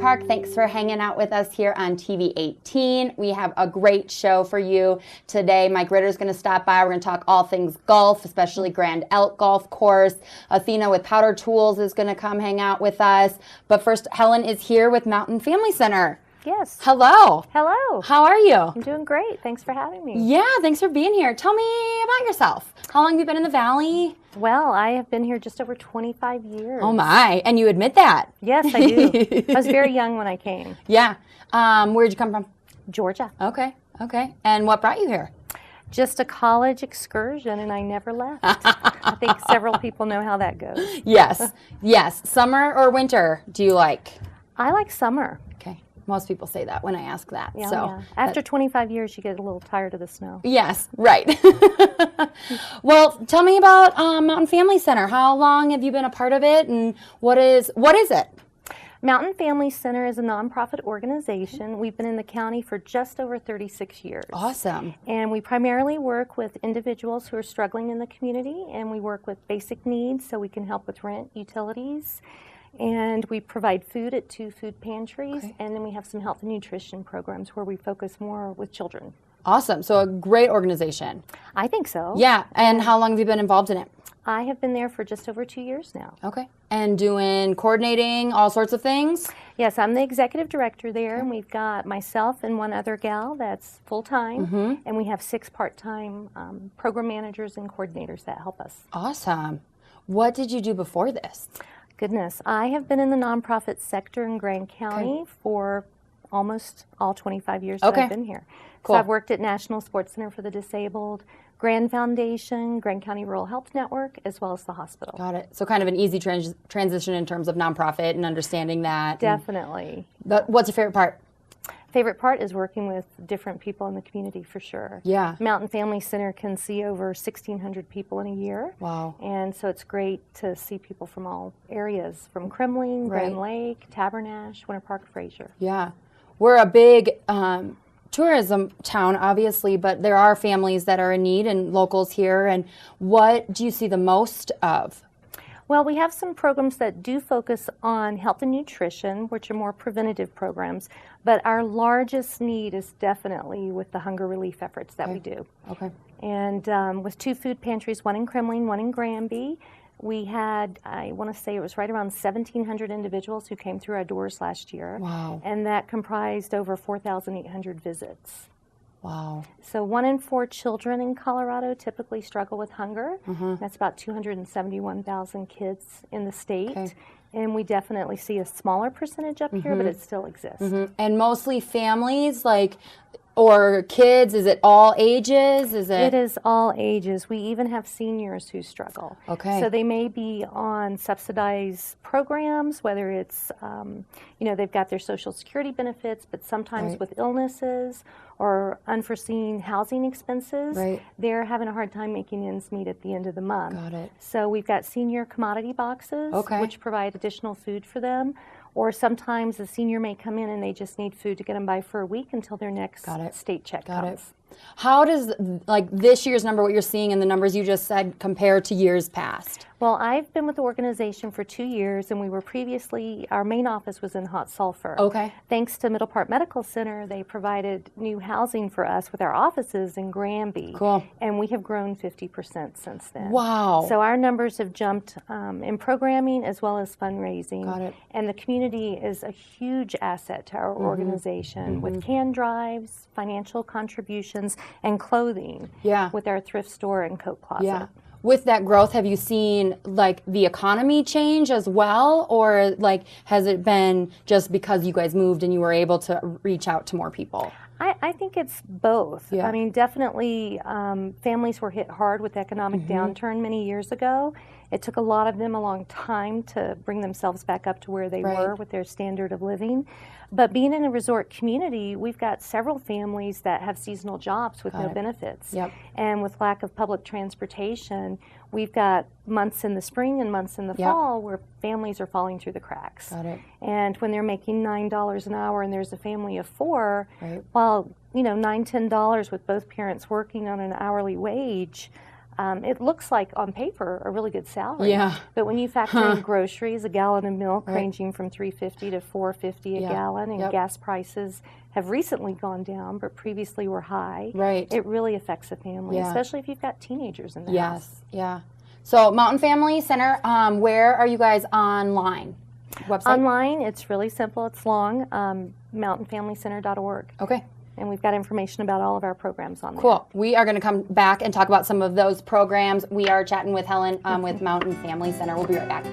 Park. Thanks for hanging out with us here on TV 18. We have a great show for you today. Mike Ritter's going to stop by. We're going to talk all things golf, especially Grand Elk Golf Course. Athena with Powder Tools is going to come hang out with us. But first, Helen is here with Mountain Family Center. Yes. Hello. Hello. How are you? I'm doing great. Thanks for having me. Yeah, thanks for being here. Tell me about yourself. How long have you been in the Valley? Well, I have been here just over 25 years. Oh my, and you admit that? Yes, I do. I was very young when I came. Yeah. Where'd you come from? Georgia. Okay. And what brought you here? Just a college excursion, and I never left. I think several people know how that goes. Yes. Summer or winter do you like? I like summer. Okay. Most people say that when I ask that. Yeah, so yeah. After 25 years, you get a little tired of the snow. Yes, right. Well, tell me about Mountain Family Center. How long have you been a part of it, and what is it? Mountain Family Center is a nonprofit organization. We've been in the county for just over 36 years. Awesome. And we primarily work with individuals who are struggling in the community, and we work with basic needs so we can help with rent, utilities, and we provide food at 2 food pantries, and then we have some health and nutrition programs where we focus more with children. Awesome. So a great organization. I think so. Yeah. And how long have you been involved in it? I have been there for just over 2 years now. Okay. And coordinating all sorts of things? Yes, I'm the executive director there, and we've got myself and one other gal that's full-time, and we have 6 part-time program managers and coordinators that help us. Awesome. What did you do before this? Goodness, I have been in the nonprofit sector in Grand County for almost all 25 years that I've been here. Cool. So I've worked at National Sports Center for the Disabled, Grand Foundation, Grand County Rural Health Network, as well as the hospital. Got it. So kind of an easy transition in terms of nonprofit and understanding that. Definitely. What's your favorite part? Favorite part is working with different people in the community, for sure. Yeah. Mountain Family Center can see over 1,600 people in a year. Wow. And so it's great to see people from all areas, from Kremling, Grand Lake, Tabernash, Winter Park, Fraser. Yeah. We're a big tourism town, obviously, but there are families that are in need and locals here. And what do you see the most of? Well, we have some programs that do focus on health and nutrition, which are more preventative programs, but our largest need is definitely with the hunger relief efforts that we do. Okay. And with 2 food pantries, one in Kremling, one in Granby, we had, I want to say it was right around 1,700 individuals who came through our doors last year. Wow. And that comprised over 4,800 visits. Wow. So 1 in 4 children in Colorado typically struggle with hunger. That's about 271,000 kids in the state. Okay. And we definitely see a smaller percentage up here, but it still exists. And mostly families, or kids? Is it all ages? It is all ages. We even have seniors who struggle. Okay. So they may be on subsidized programs, whether it's, they've got their Social Security benefits, but sometimes with illnesses or unforeseen housing expenses, they're having a hard time making ends meet at the end of the month. Got it. So we've got senior commodity boxes, which provide additional food for them. Or sometimes the senior may come in and they just need food to get them by for a week until their next state check comes. How does this year's number, what you're seeing and the numbers you just said, compare to years past? Well, I've been with the organization for 2 years, and we were previously, our main office was in Hot Sulphur. Okay. Thanks to Middle Park Medical Center, they provided new housing for us with our offices in Granby. Cool. And we have grown 50% since then. Wow. So our numbers have jumped in programming as well as fundraising. Got it. And the community is a huge asset to our organization with can drives, financial contributions, and clothing with our thrift store and coat closet. Yeah. With that growth, have you seen the economy change as well, or has it been just because you guys moved and you were able to reach out to more people? I think it's both. Yeah. I mean, definitely families were hit hard with economic downturn many years ago. It took a lot of them a long time to bring themselves back up to where they were with their standard of living. But being in a resort community, we've got several families that have seasonal jobs with no benefits. Yep. And with lack of public transportation, we've got months in the spring and months in the fall where families are falling through the cracks. Got it. And when they're making $9 an hour and there's a family of 4, well, $9, $10 with both parents working on an hourly wage, it looks like on paper a really good salary. Yeah. But when you factor in groceries, a gallon of milk Right. ranging from $3.50 to $4.50 a gallon, and gas prices have recently gone down, but previously were high. Right. It really affects a family, especially if you've got teenagers in the house. Yeah. So Mountain Family Center, where are you guys online? Website? Online, it's really simple. It's long, mountainfamilycenter.org. Okay. And we've got information about all of our programs on there. Cool. We are going to come back and talk about some of those programs. We are chatting with Helen with Mountain Family Center. We'll be right back.